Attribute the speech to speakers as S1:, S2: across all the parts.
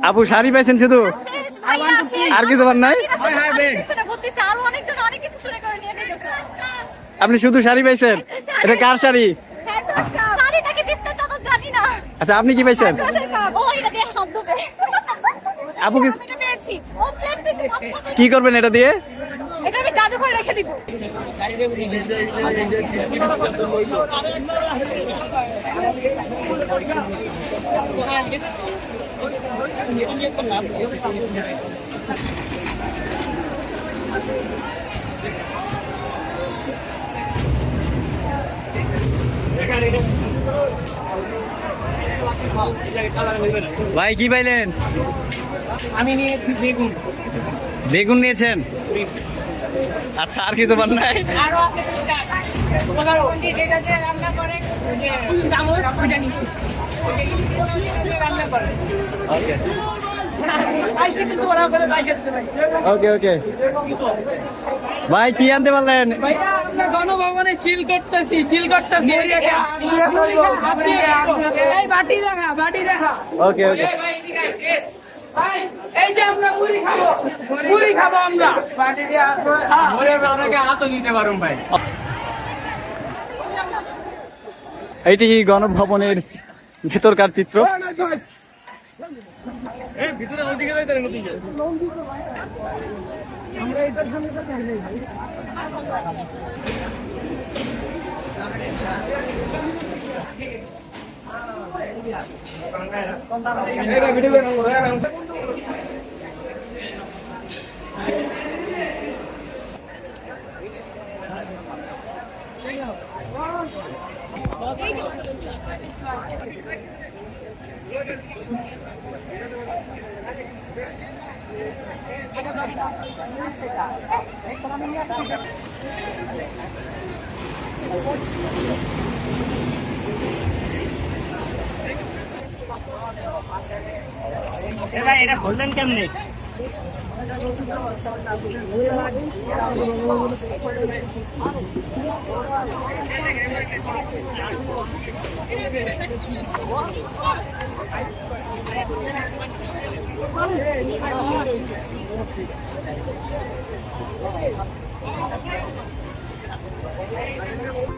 S1: আপু শাড়ি পাইছেন শুধু, আর কিছু নাই? আপনি শুধু শাড়ি পাইছেন? এটা কার শাড়ি? আচ্ছা, আপনি কি পাইছেন? আপু কি করবেন এটা দিয়ে?
S2: এটা আমি জাদুঘরে রেখে দিব।
S1: ভাই কি পাইলেন?
S3: আমি নিয়েছি বেগুন।
S1: বেগুন নিয়েছেন? আচ্ছা, আর কিছু পান নাই?
S3: ওকে
S1: ওকে। ভাই কি আনতে পারলেন?
S3: ভাইয়া আমরা গণভবনে চিল করতেছি। এই বাটি দেখা।
S1: ওকে।
S3: ভাই এই যে আমরা মুড়ি খাবো আমরা। বাটি দিয়ে আপনাকে হাতও দিতে পারুন ভাই।
S1: এইটি গণভবনের ভেতরকার চিত্র।
S3: ভিতরে নদীকে যাইতে নদীকে আমরা এটার জন্য তো চাই নাই ভাই। এটা বললেন কেমনে?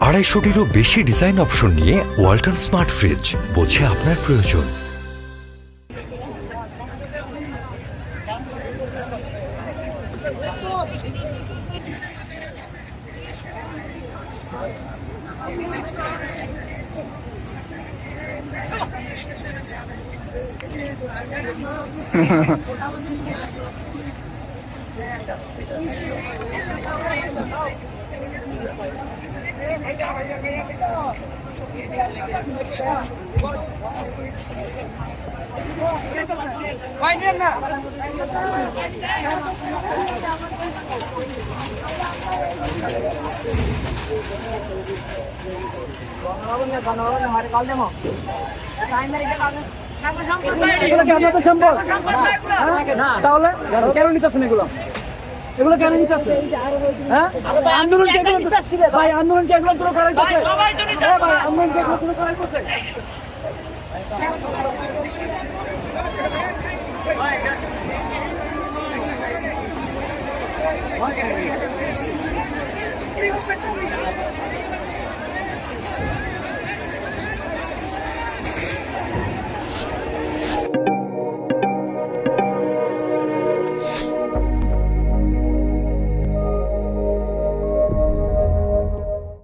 S4: আড়াইশোটিরও বেশি ডিজাইন অপশন নিয়ে ওয়ালটন স্মার্ট ফ্রিজ, বোঝে আপনার প্রয়োজন।
S3: তাহলে কেন নিতেছেন এগুলো? এগুলো কেন নিতেছে? হ্যাঁ, আন্দোলন ভাই, আন্দোলন কি এগুলো পুরো করাই করছে? ভাই, আন্দোলন কি এগুলো পুরো করাই করছে?